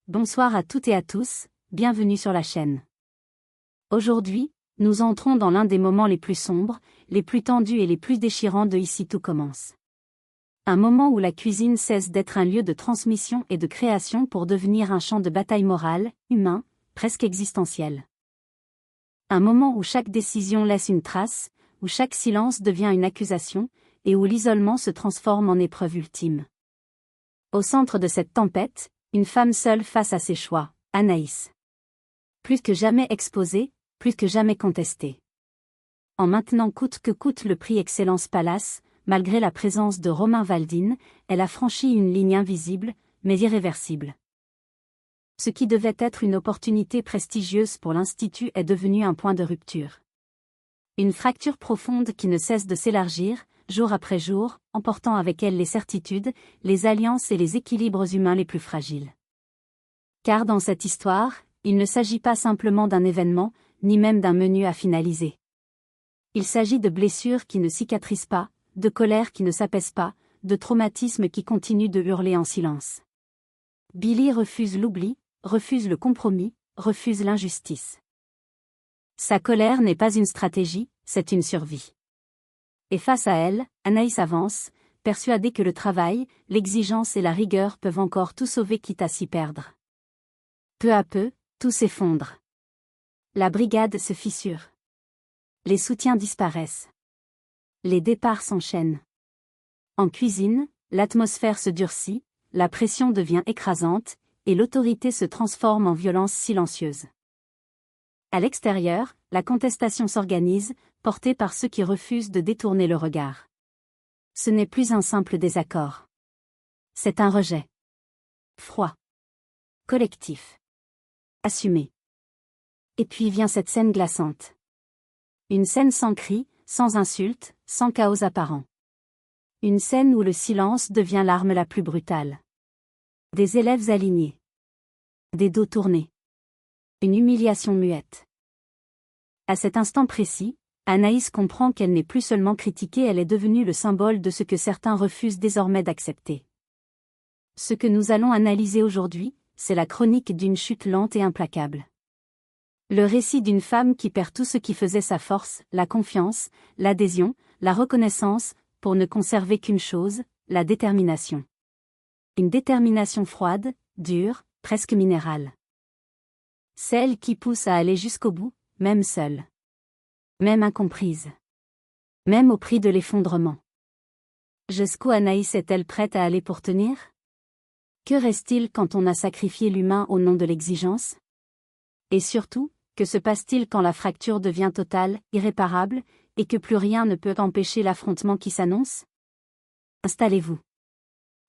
Bonsoir à toutes et à tous, bienvenue sur la chaîne. Aujourd'hui, nous entrons dans l'un des moments les plus sombres, les plus tendus et les plus déchirants de Ici tout commence. Un moment où la cuisine cesse d'être un lieu de transmission et de création pour devenir un champ de bataille morale, humain, presque existentiel. Un moment où chaque décision laisse une trace, où chaque silence devient une accusation, et où l'isolement se transforme en épreuve ultime. Au centre de cette tempête, une femme seule face à ses choix, Anaïs. Plus que jamais exposée, plus que jamais contestée. En maintenant coûte que coûte le prix Excellence Palace, malgré la présence de Romain Valdine, elle a franchi une ligne invisible, mais irréversible. Ce qui devait être une opportunité prestigieuse pour l'Institut est devenu un point de rupture. Une fracture profonde qui ne cesse de s'élargir, jour après jour, emportant avec elle les certitudes, les alliances et les équilibres humains les plus fragiles. Car dans cette histoire, il ne s'agit pas simplement d'un événement, ni même d'un menu à finaliser. Il s'agit de blessures qui ne cicatrisent pas, de colères qui ne s'apaisent pas, de traumatismes qui continuent de hurler en silence. Billy refuse l'oubli, refuse le compromis, refuse l'injustice. Sa colère n'est pas une stratégie, c'est une survie. Et face à elle, Anaïs avance, persuadée que le travail, l'exigence et la rigueur peuvent encore tout sauver quitte à s'y perdre. Peu à peu, tout s'effondre. La brigade se fissure. Les soutiens disparaissent. Les départs s'enchaînent. En cuisine, l'atmosphère se durcit, la pression devient écrasante, et l'autorité se transforme en violence silencieuse. À l'extérieur, la contestation s'organise, portée par ceux qui refusent de détourner le regard. Ce n'est plus un simple désaccord. C'est un rejet. Froid. Collectif. Assumé. Et puis vient cette scène glaçante. Une scène sans cris, sans insultes, sans chaos apparent. Une scène où le silence devient l'arme la plus brutale. Des élèves alignés. Des dos tournés. Une humiliation muette. À cet instant précis, Anaïs comprend qu'elle n'est plus seulement critiquée, elle est devenue le symbole de ce que certains refusent désormais d'accepter. Ce que nous allons analyser aujourd'hui, c'est la chronique d'une chute lente et implacable. Le récit d'une femme qui perd tout ce qui faisait sa force, la confiance, l'adhésion, la reconnaissance, pour ne conserver qu'une chose, la détermination. Une détermination froide, dure, presque minérale. Celle qui pousse à aller jusqu'au bout, même seule. Même incomprise. Même au prix de l'effondrement. Jusqu'où Anaïs est-elle prête à aller pour tenir? Que reste-t-il quand on a sacrifié l'humain au nom de l'exigence? Et surtout, que se passe-t-il quand la fracture devient totale, irréparable, et que plus rien ne peut empêcher l'affrontement qui s'annonce? Installez-vous.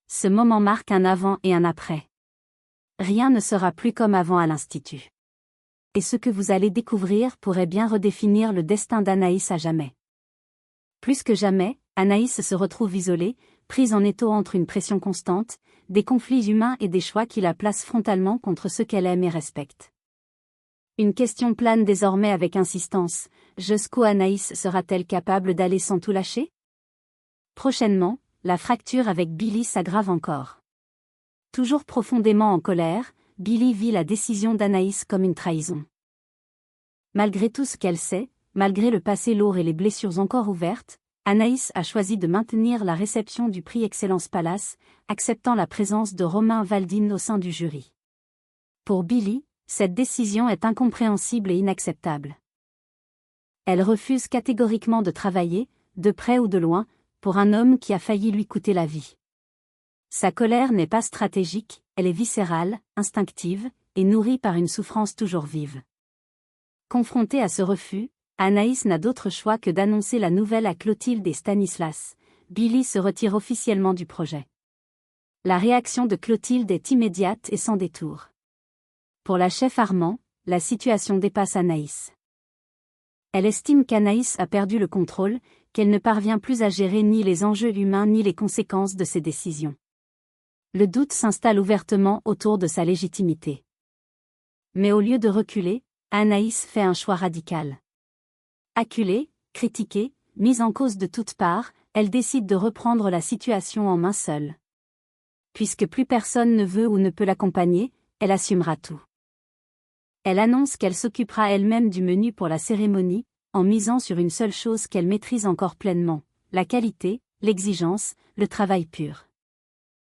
Ce moment marque un avant et un après. Rien ne sera plus comme avant à l'Institut. Et ce que vous allez découvrir pourrait bien redéfinir le destin d'Anaïs à jamais. Plus que jamais, Anaïs se retrouve isolée, prise en étau entre une pression constante, des conflits humains et des choix qui la placent frontalement contre ceux qu'elle aime et respecte. Une question plane désormais avec insistance, jusqu'où Anaïs sera-t-elle capable d'aller sans tout lâcher? Prochainement, la fracture avec Billy s'aggrave encore. Toujours profondément en colère, Billy vit la décision d'Anaïs comme une trahison. Malgré tout ce qu'elle sait, malgré le passé lourd et les blessures encore ouvertes, Anaïs a choisi de maintenir la réception du prix Excellence Palace, acceptant la présence de Romain Valdine au sein du jury. Pour Billy, cette décision est incompréhensible et inacceptable. Elle refuse catégoriquement de travailler, de près ou de loin, pour un homme qui a failli lui coûter la vie. Sa colère n'est pas stratégique, elle est viscérale, instinctive, et nourrie par une souffrance toujours vive. Confrontée à ce refus, Anaïs n'a d'autre choix que d'annoncer la nouvelle à Clotilde et Stanislas. Billy se retire officiellement du projet. La réaction de Clotilde est immédiate et sans détour. Pour la chef Armand, la situation dépasse Anaïs. Elle estime qu'Anaïs a perdu le contrôle, qu'elle ne parvient plus à gérer ni les enjeux humains ni les conséquences de ses décisions. Le doute s'installe ouvertement autour de sa légitimité. Mais au lieu de reculer, Anaïs fait un choix radical. Acculée, critiquée, mise en cause de toutes parts, elle décide de reprendre la situation en main seule. Puisque plus personne ne veut ou ne peut l'accompagner, elle assumera tout. Elle annonce qu'elle s'occupera elle-même du menu pour la cérémonie, en misant sur une seule chose qu'elle maîtrise encore pleinement, la qualité, l'exigence, le travail pur.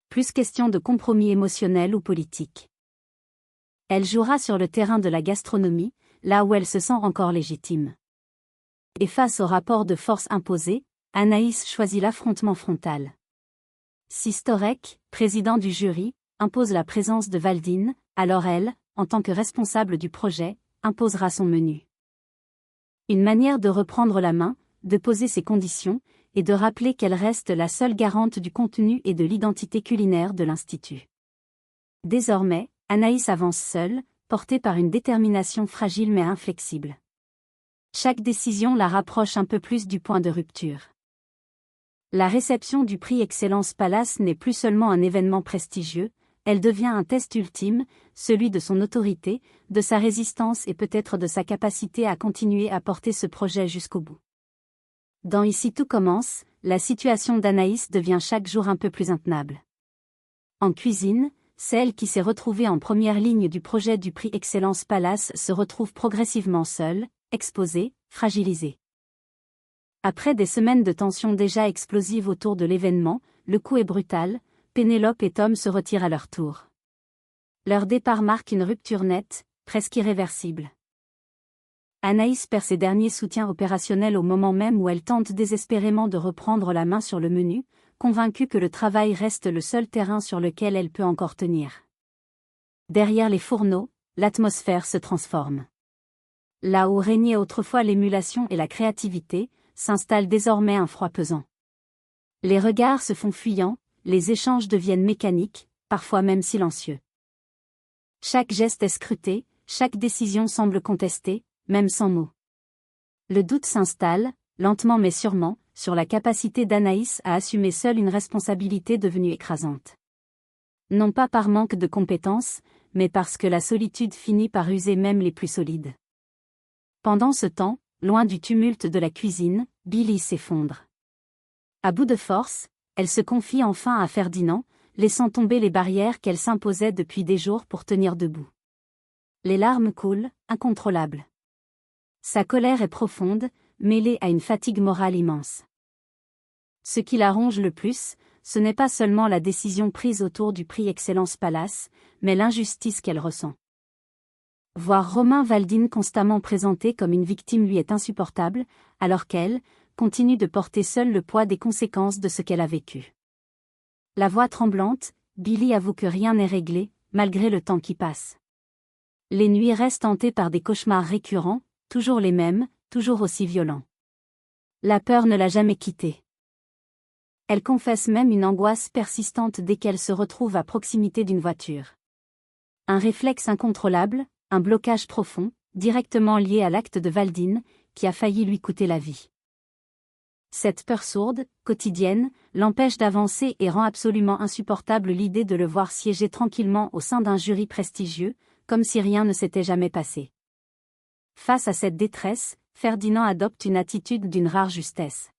Plus question de compromis émotionnel ou politique. Elle jouera sur le terrain de la gastronomie, là où elle se sent encore légitime. Et face au rapport de force imposé, Anaïs choisit l'affrontement frontal. Sistorek, président du jury, impose la présence de Valdine, alors elle, en tant que responsable du projet, imposera son menu. Une manière de reprendre la main, de poser ses conditions, et de rappeler qu'elle reste la seule garante du contenu et de l'identité culinaire de l'Institut. Désormais, Anaïs avance seule, portée par une détermination fragile mais inflexible. Chaque décision la rapproche un peu plus du point de rupture. La réception du prix Excellence Palace n'est plus seulement un événement prestigieux, elle devient un test ultime, celui de son autorité, de sa résistance et peut-être de sa capacité à continuer à porter ce projet jusqu'au bout. Dans Ici tout commence, la situation d'Anaïs devient chaque jour un peu plus intenable. En cuisine, celle qui s'est retrouvée en première ligne du projet du prix Excellence Palace se retrouve progressivement seule, exposée, fragilisée. Après des semaines de tensions déjà explosives autour de l'événement, le coup est brutal, Pénélope et Tom se retirent à leur tour. Leur départ marque une rupture nette, presque irréversible. Anaïs perd ses derniers soutiens opérationnels au moment même où elle tente désespérément de reprendre la main sur le menu, convaincue que le travail reste le seul terrain sur lequel elle peut encore tenir. Derrière les fourneaux, l'atmosphère se transforme. Là où régnait autrefois l'émulation et la créativité, s'installe désormais un froid pesant. Les regards se font fuyants, les échanges deviennent mécaniques, parfois même silencieux. Chaque geste est scruté, chaque décision semble contestée, même sans mots. Le doute s'installe, lentement mais sûrement, sur la capacité d'Anaïs à assumer seule une responsabilité devenue écrasante. Non pas par manque de compétences, mais parce que la solitude finit par user même les plus solides. Pendant ce temps, loin du tumulte de la cuisine, Billy s'effondre. À bout de force, elle se confie enfin à Ferdinand, laissant tomber les barrières qu'elle s'imposait depuis des jours pour tenir debout. Les larmes coulent, incontrôlables. Sa colère est profonde, mêlée à une fatigue morale immense. Ce qui la ronge le plus, ce n'est pas seulement la décision prise autour du prix Excellence Palace, mais l'injustice qu'elle ressent. Voir Romain Valdine constamment présenté comme une victime lui est insupportable, alors qu'elle continue de porter seule le poids des conséquences de ce qu'elle a vécu. La voix tremblante, Billy avoue que rien n'est réglé, malgré le temps qui passe. Les nuits restent hantées par des cauchemars récurrents, toujours les mêmes, toujours aussi violents. La peur ne l'a jamais quittée. Elle confesse même une angoisse persistante dès qu'elle se retrouve à proximité d'une voiture. Un réflexe incontrôlable, un blocage profond, directement lié à l'acte de Valdine, qui a failli lui coûter la vie. Cette peur sourde, quotidienne, l'empêche d'avancer et rend absolument insupportable l'idée de le voir siéger tranquillement au sein d'un jury prestigieux, comme si rien ne s'était jamais passé. Face à cette détresse, Ferdinand adopte une attitude d'une rare justesse.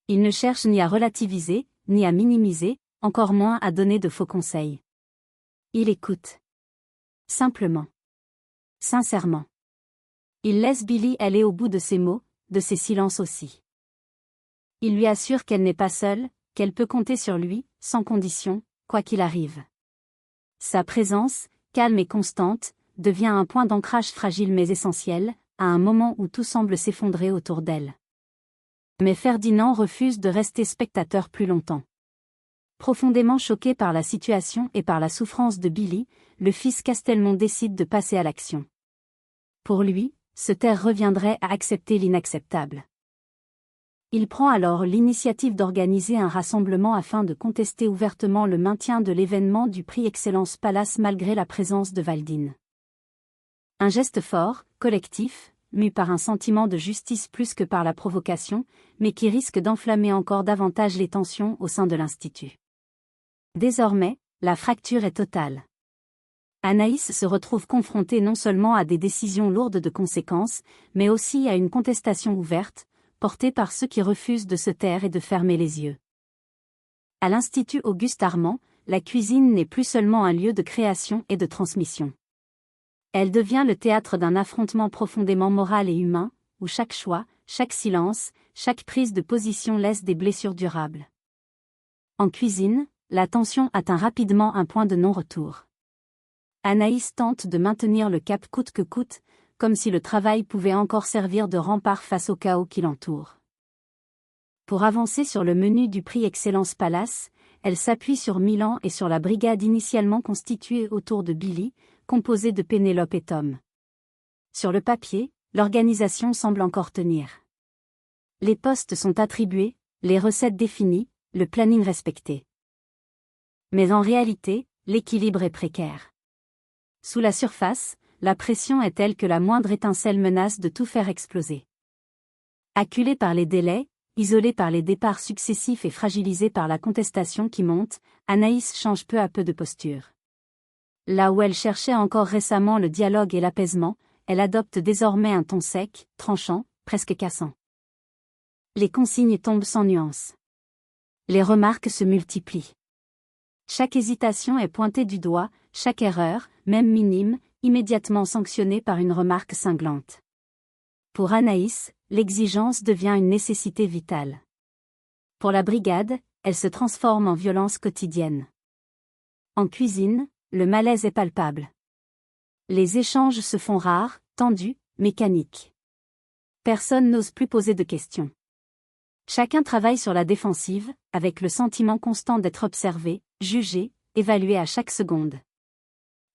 Il ne cherche ni à relativiser, ni à minimiser, encore moins à donner de faux conseils. Il écoute. Simplement. Sincèrement. Il laisse Billy aller au bout de ses mots, de ses silences aussi. Il lui assure qu'elle n'est pas seule, qu'elle peut compter sur lui, sans condition, quoi qu'il arrive. Sa présence, calme et constante, devient un point d'ancrage fragile mais essentiel, à un moment où tout semble s'effondrer autour d'elle. Mais Ferdinand refuse de rester spectateur plus longtemps. Profondément choqué par la situation et par la souffrance de Billy, le fils Castelmont décide de passer à l'action. Pour lui, se taire reviendrait à accepter l'inacceptable. Il prend alors l'initiative d'organiser un rassemblement afin de contester ouvertement le maintien de l'événement du prix Excellence Palace malgré la présence de Valdine. Un geste fort, collectif, mu par un sentiment de justice plus que par la provocation, mais qui risque d'enflammer encore davantage les tensions au sein de l'Institut. Désormais, la fracture est totale. Anaïs se retrouve confrontée non seulement à des décisions lourdes de conséquences, mais aussi à une contestation ouverte, portée par ceux qui refusent de se taire et de fermer les yeux. À l'Institut Auguste Armand, la cuisine n'est plus seulement un lieu de création et de transmission. Elle devient le théâtre d'un affrontement profondément moral et humain, où chaque choix, chaque silence, chaque prise de position laisse des blessures durables. En cuisine, la tension atteint rapidement un point de non-retour. Anaïs tente de maintenir le cap coûte que coûte, comme si le travail pouvait encore servir de rempart face au chaos qui l'entoure. Pour avancer sur le menu du prix Excellence Palace, elle s'appuie sur Milan et sur la brigade initialement constituée autour de Billy, composée de Pénélope et Tom. Sur le papier, l'organisation semble encore tenir. Les postes sont attribués, les recettes définies, le planning respecté. Mais en réalité, l'équilibre est précaire. Sous la surface, la pression est telle que la moindre étincelle menace de tout faire exploser. Acculée par les délais, isolée par les départs successifs et fragilisée par la contestation qui monte, Anaïs change peu à peu de posture. Là où elle cherchait encore récemment le dialogue et l'apaisement, elle adopte désormais un ton sec, tranchant, presque cassant. Les consignes tombent sans nuance. Les remarques se multiplient. Chaque hésitation est pointée du doigt, chaque erreur, même minime, immédiatement sanctionnée par une remarque cinglante. Pour Anaïs, l'exigence devient une nécessité vitale. Pour la brigade, elle se transforme en violence quotidienne. En cuisine, le malaise est palpable. Les échanges se font rares, tendus, mécaniques. Personne n'ose plus poser de questions. Chacun travaille sur la défensive, avec le sentiment constant d'être observé, jugé, évalué à chaque seconde.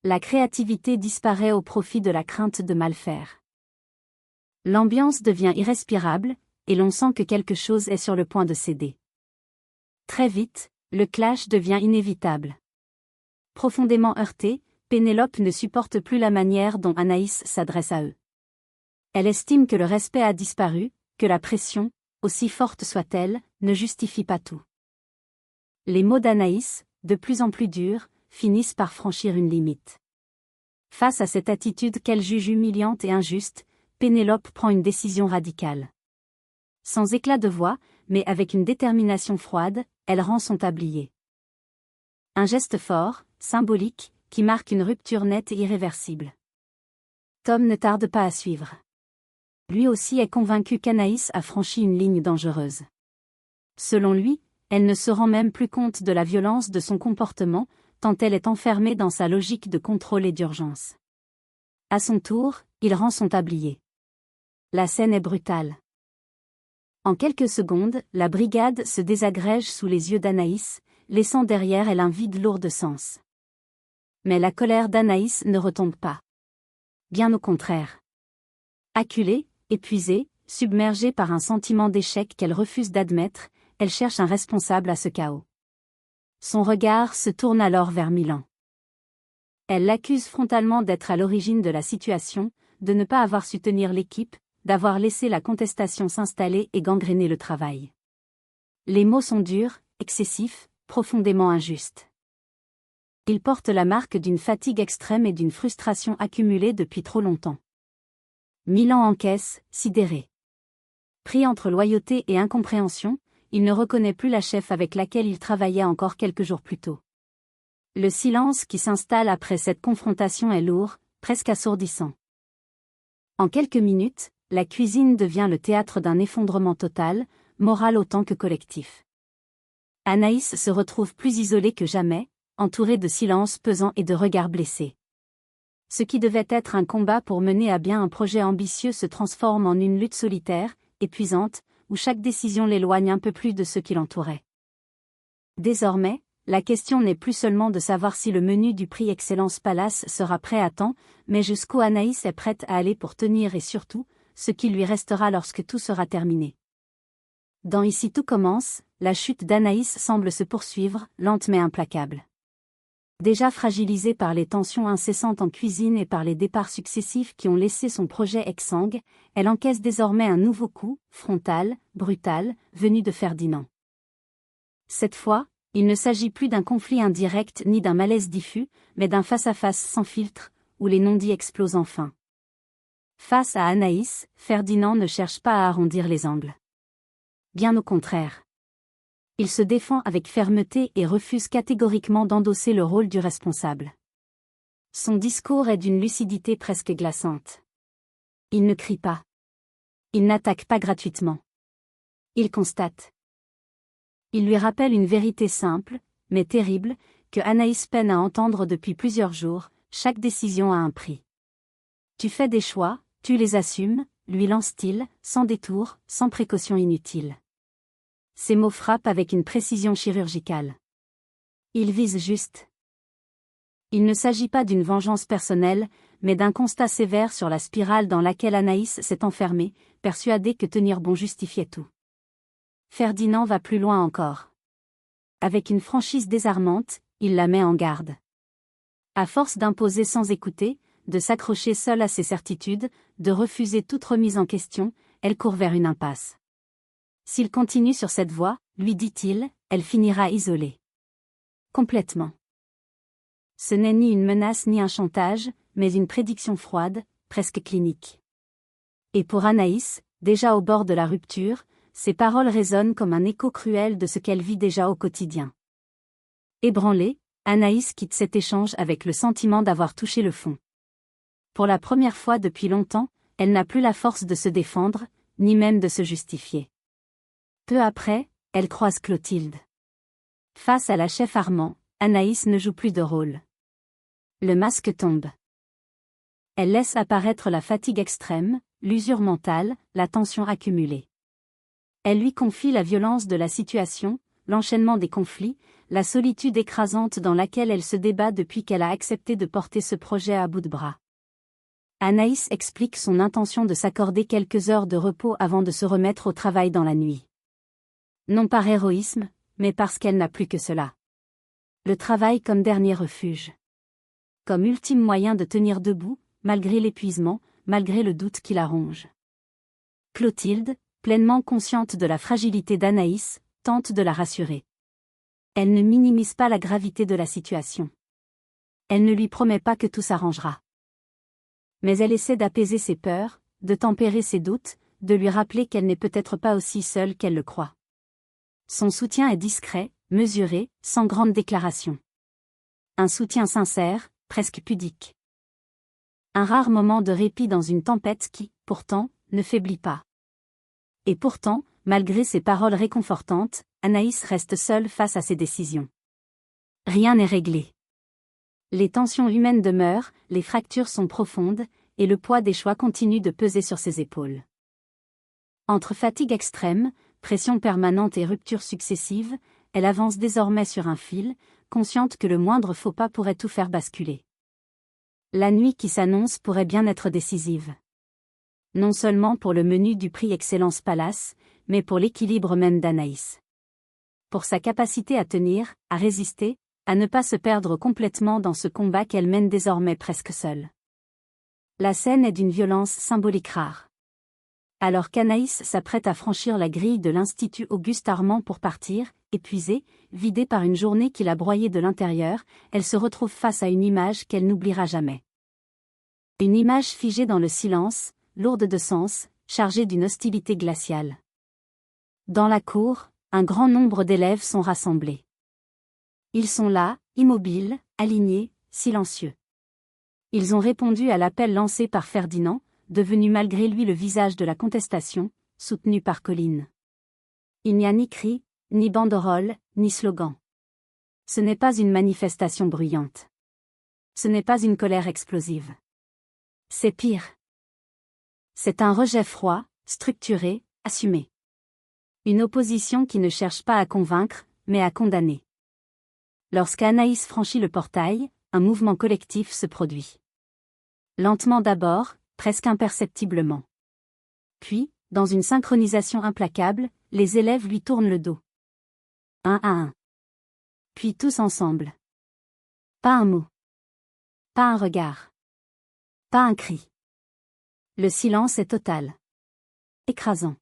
La créativité disparaît au profit de la crainte de mal faire. L'ambiance devient irrespirable, et l'on sent que quelque chose est sur le point de céder. Très vite, le clash devient inévitable. Profondément heurtée, Pénélope ne supporte plus la manière dont Anaïs s'adresse à eux. Elle estime que le respect a disparu, que la pression, aussi forte soit-elle, ne justifie pas tout. Les mots d'Anaïs, de plus en plus durs, finissent par franchir une limite. Face à cette attitude qu'elle juge humiliante et injuste, Pénélope prend une décision radicale. Sans éclat de voix, mais avec une détermination froide, elle rend son tablier. Un geste fort, symbolique, qui marque une rupture nette et irréversible. Tom ne tarde pas à suivre. Lui aussi est convaincu qu'Anaïs a franchi une ligne dangereuse. Selon lui, elle ne se rend même plus compte de la violence de son comportement, tant elle est enfermée dans sa logique de contrôle et d'urgence. À son tour, il rend son tablier. La scène est brutale. En quelques secondes, la brigade se désagrège sous les yeux d'Anaïs, laissant derrière elle un vide lourd de sens. Mais la colère d'Anaïs ne retombe pas. Bien au contraire. Acculée, épuisée, submergée par un sentiment d'échec qu'elle refuse d'admettre, elle cherche un responsable à ce chaos. Son regard se tourne alors vers Milan. Elle l'accuse frontalement d'être à l'origine de la situation, de ne pas avoir su tenir l'équipe, d'avoir laissé la contestation s'installer et gangréner le travail. Les mots sont durs, excessifs, profondément injustes. Ils portent la marque d'une fatigue extrême et d'une frustration accumulée depuis trop longtemps. Milan encaisse, sidéré. Pris entre loyauté et incompréhension, il ne reconnaît plus la chef avec laquelle il travaillait encore quelques jours plus tôt. Le silence qui s'installe après cette confrontation est lourd, presque assourdissant. En quelques minutes, la cuisine devient le théâtre d'un effondrement total, moral autant que collectif. Anaïs se retrouve plus isolée que jamais, entourée de silence pesant et de regards blessés. Ce qui devait être un combat pour mener à bien un projet ambitieux se transforme en une lutte solitaire, épuisante, où chaque décision l'éloigne un peu plus de ceux qui l'entouraient. Désormais, la question n'est plus seulement de savoir si le menu du prix Excellence Palace sera prêt à temps, mais jusqu'où Anaïs est prête à aller pour tenir et surtout, ce qui lui restera lorsque tout sera terminé. Dans Ici tout commence, la chute d'Anaïs semble se poursuivre, lente mais implacable. Déjà fragilisée par les tensions incessantes en cuisine et par les départs successifs qui ont laissé son projet exsangue, elle encaisse désormais un nouveau coup, frontal, brutal, venu de Ferdinand. Cette fois, il ne s'agit plus d'un conflit indirect ni d'un malaise diffus, mais d'un face-à-face sans filtre, où les non-dits explosent enfin. Face à Anaïs, Ferdinand ne cherche pas à arrondir les angles. Bien au contraire. Il se défend avec fermeté et refuse catégoriquement d'endosser le rôle du responsable. Son discours est d'une lucidité presque glaçante. Il ne crie pas. Il n'attaque pas gratuitement. Il constate. Il lui rappelle une vérité simple, mais terrible, que Anaïs peine à entendre depuis plusieurs jours: chaque décision a un prix. Tu fais des choix, tu les assumes, lui lance-t-il, sans détour, sans précaution inutile. Ces mots frappent avec une précision chirurgicale. Ils visent juste. Il ne s'agit pas d'une vengeance personnelle, mais d'un constat sévère sur la spirale dans laquelle Anaïs s'est enfermée, persuadée que tenir bon justifiait tout. Ferdinand va plus loin encore. Avec une franchise désarmante, il la met en garde. À force d'imposer sans écouter, de s'accrocher seule à ses certitudes, de refuser toute remise en question, elle court vers une impasse. S'il continue sur cette voie, lui dit-il, elle finira isolée. Complètement. Ce n'est ni une menace ni un chantage, mais une prédiction froide, presque clinique. Et pour Anaïs, déjà au bord de la rupture, ces paroles résonnent comme un écho cruel de ce qu'elle vit déjà au quotidien. Ébranlée, Anaïs quitte cet échange avec le sentiment d'avoir touché le fond. Pour la première fois depuis longtemps, elle n'a plus la force de se défendre, ni même de se justifier. Peu après, elle croise Clotilde. Face à la chef Armand, Anaïs ne joue plus de rôle. Le masque tombe. Elle laisse apparaître la fatigue extrême, l'usure mentale, la tension accumulée. Elle lui confie la violence de la situation, l'enchaînement des conflits, la solitude écrasante dans laquelle elle se débat depuis qu'elle a accepté de porter ce projet à bout de bras. Anaïs explique son intention de s'accorder quelques heures de repos avant de se remettre au travail dans la nuit. Non par héroïsme, mais parce qu'elle n'a plus que cela. Le travail comme dernier refuge. Comme ultime moyen de tenir debout, malgré l'épuisement, malgré le doute qui la ronge. Clotilde, pleinement consciente de la fragilité d'Anaïs, tente de la rassurer. Elle ne minimise pas la gravité de la situation. Elle ne lui promet pas que tout s'arrangera. Mais elle essaie d'apaiser ses peurs, de tempérer ses doutes, de lui rappeler qu'elle n'est peut-être pas aussi seule qu'elle le croit. Son soutien est discret, mesuré, sans grande déclaration. Un soutien sincère, presque pudique. Un rare moment de répit dans une tempête qui, pourtant, ne faiblit pas. Et pourtant, malgré ces paroles réconfortantes, Anaïs reste seule face à ses décisions. Rien n'est réglé. Les tensions humaines demeurent, les fractures sont profondes, et le poids des choix continue de peser sur ses épaules. Entre fatigue extrême, pression permanente et ruptures successives, elle avance désormais sur un fil, consciente que le moindre faux pas pourrait tout faire basculer. La nuit qui s'annonce pourrait bien être décisive. Non seulement pour le menu du prix Excellence Palace, mais pour l'équilibre même d'Anaïs. Pour sa capacité à tenir, à résister, à ne pas se perdre complètement dans ce combat qu'elle mène désormais presque seule. La scène est d'une violence symbolique rare. Alors qu'Anaïs s'apprête à franchir la grille de l'Institut Auguste Armand pour partir, épuisée, vidée par une journée qui l'a broyée de l'intérieur, elle se retrouve face à une image qu'elle n'oubliera jamais. Une image figée dans le silence, lourde de sens, chargée d'une hostilité glaciale. Dans la cour, un grand nombre d'élèves sont rassemblés. Ils sont là, immobiles, alignés, silencieux. Ils ont répondu à l'appel lancé par Ferdinand, devenu malgré lui le visage de la contestation, soutenu par Colline. Il n'y a ni cri, ni banderole, ni slogan. Ce n'est pas une manifestation bruyante. Ce n'est pas une colère explosive. C'est pire. C'est un rejet froid, structuré, assumé. Une opposition qui ne cherche pas à convaincre, mais à condamner. Lorsqu'Anaïs franchit le portail, un mouvement collectif se produit. Lentement d'abord, presque imperceptiblement. Puis, dans une synchronisation implacable, les élèves lui tournent le dos. Un à un. Puis tous ensemble. Pas un mot. Pas un regard. Pas un cri. Le silence est total. Écrasant.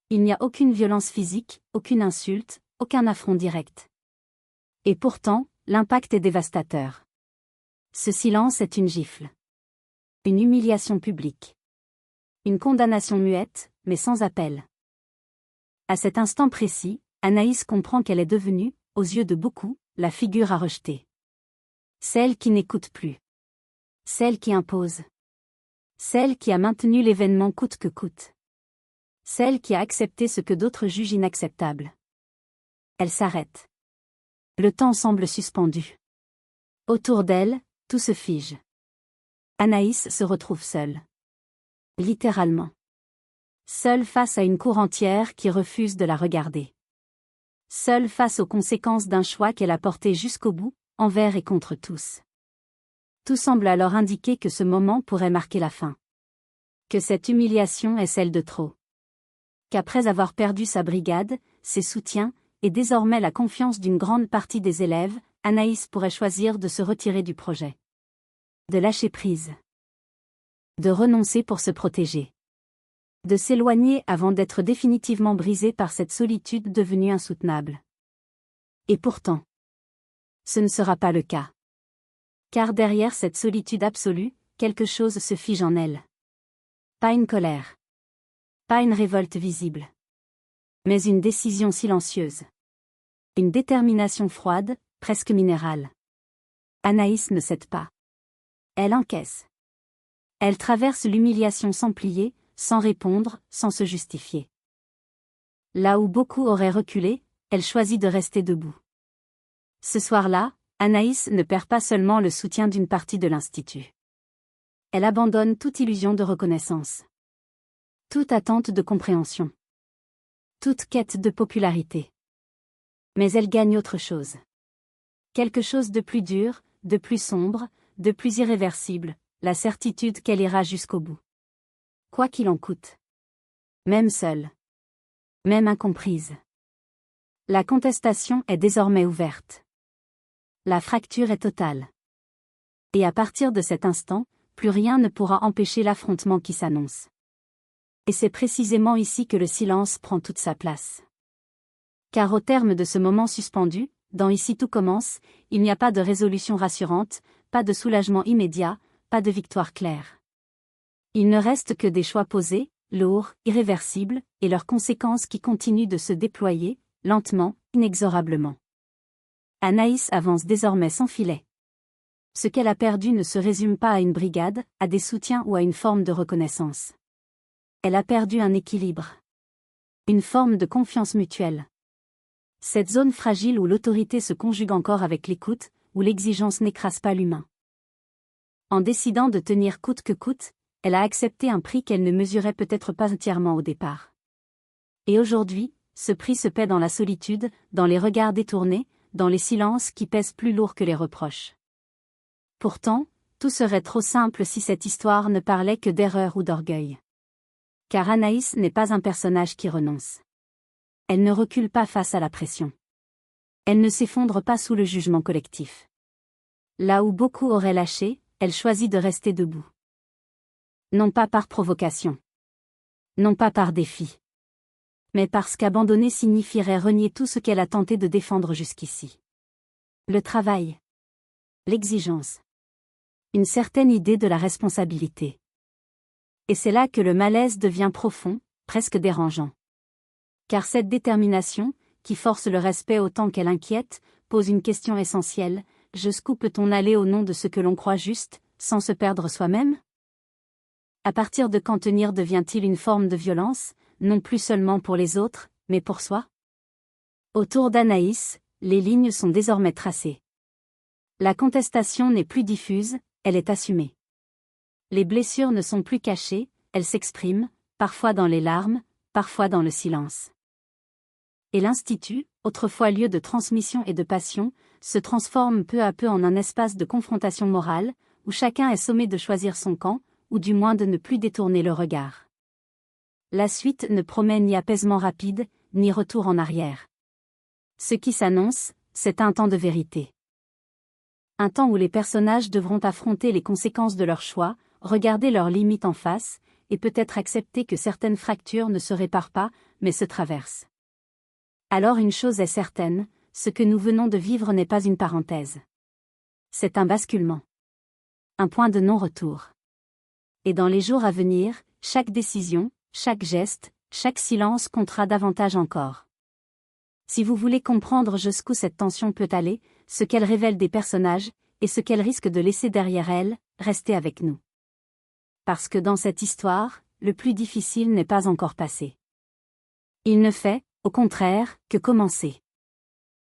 Il n'y a aucune violence physique, aucune insulte, aucun affront direct. Et pourtant, l'impact est dévastateur. Ce silence est une gifle. Une humiliation publique. Une condamnation muette, mais sans appel. À cet instant précis, Anaïs comprend qu'elle est devenue, aux yeux de beaucoup, la figure à rejeter. Celle qui n'écoute plus. Celle qui impose. Celle qui a maintenu l'événement coûte que coûte. Celle qui a accepté ce que d'autres jugent inacceptable. Elle s'arrête. Le temps semble suspendu. Autour d'elle, tout se fige. Anaïs se retrouve seule. Littéralement. Seule face à une cour entière qui refuse de la regarder. Seule face aux conséquences d'un choix qu'elle a porté jusqu'au bout, envers et contre tous. Tout semble alors indiquer que ce moment pourrait marquer la fin. Que cette humiliation est celle de trop. Qu'après avoir perdu sa brigade, ses soutiens, et désormais la confiance d'une grande partie des élèves, Anaïs pourrait choisir de se retirer du projet. De lâcher prise. De renoncer pour se protéger. De s'éloigner avant d'être définitivement brisée par cette solitude devenue insoutenable. Et pourtant, ce ne sera pas le cas. Car derrière cette solitude absolue, quelque chose se fige en elle. Pas une colère. Pas une révolte visible. Mais une décision silencieuse. Une détermination froide, presque minérale. Anaïs ne cède pas. Elle encaisse. Elle traverse l'humiliation sans plier, sans répondre, sans se justifier. Là où beaucoup auraient reculé, elle choisit de rester debout. Ce soir-là, Anaïs ne perd pas seulement le soutien d'une partie de l'Institut. Elle abandonne toute illusion de reconnaissance. Toute attente de compréhension. Toute quête de popularité. Mais elle gagne autre chose. Quelque chose de plus dur, de plus sombre, de plus irréversible, la certitude qu'elle ira jusqu'au bout. Quoi qu'il en coûte. Même seule. Même incomprise. La contestation est désormais ouverte. La fracture est totale. Et à partir de cet instant, plus rien ne pourra empêcher l'affrontement qui s'annonce. Et c'est précisément ici que le silence prend toute sa place. Car au terme de ce moment suspendu, dans Ici tout commence, il n'y a pas de résolution rassurante, pas de soulagement immédiat, pas de victoire claire. Il ne reste que des choix posés, lourds, irréversibles, et leurs conséquences qui continuent de se déployer, lentement, inexorablement. Anaïs avance désormais sans filet. Ce qu'elle a perdu ne se résume pas à une brigade, à des soutiens ou à une forme de reconnaissance. Elle a perdu un équilibre. Une forme de confiance mutuelle. Cette zone fragile où l'autorité se conjugue encore avec l'écoute, où l'exigence n'écrase pas l'humain. En décidant de tenir coûte que coûte, elle a accepté un prix qu'elle ne mesurait peut-être pas entièrement au départ. Et aujourd'hui, ce prix se paie dans la solitude, dans les regards détournés, dans les silences qui pèsent plus lourd que les reproches. Pourtant, tout serait trop simple si cette histoire ne parlait que d'erreur ou d'orgueil. Car Anaïs n'est pas un personnage qui renonce. Elle ne recule pas face à la pression. Elle ne s'effondre pas sous le jugement collectif. Là où beaucoup auraient lâché, elle choisit de rester debout. Non pas par provocation. Non pas par défi. Mais parce qu'abandonner signifierait renier tout ce qu'elle a tenté de défendre jusqu'ici. Le travail. L'exigence. Une certaine idée de la responsabilité. Et c'est là que le malaise devient profond, presque dérangeant. Car cette détermination, qui force le respect autant qu'elle inquiète, pose une question essentielle: jusqu'où peut-on aller au nom de ce que l'on croit juste, sans se perdre soi-même? À partir de quand tenir devient-il une forme de violence, non plus seulement pour les autres, mais pour soi? Autour d'Anaïs, les lignes sont désormais tracées. La contestation n'est plus diffuse, elle est assumée. Les blessures ne sont plus cachées, elles s'expriment, parfois dans les larmes, parfois dans le silence. Et l'Institut, autrefois lieu de transmission et de passion, se transforme peu à peu en un espace de confrontation morale, où chacun est sommé de choisir son camp, ou du moins de ne plus détourner le regard. La suite ne promet ni apaisement rapide, ni retour en arrière. Ce qui s'annonce, c'est un temps de vérité. Un temps où les personnages devront affronter les conséquences de leurs choix, regarder leurs limites en face, et peut-être accepter que certaines fractures ne se réparent pas, mais se traversent. Alors une chose est certaine, ce que nous venons de vivre n'est pas une parenthèse. C'est un basculement. Un point de non-retour. Et dans les jours à venir, chaque décision, chaque geste, chaque silence comptera davantage encore. Si vous voulez comprendre jusqu'où cette tension peut aller, ce qu'elle révèle des personnages, et ce qu'elle risque de laisser derrière elle, restez avec nous. Parce que dans cette histoire, le plus difficile n'est pas encore passé. Il ne fait, au contraire, que commencer.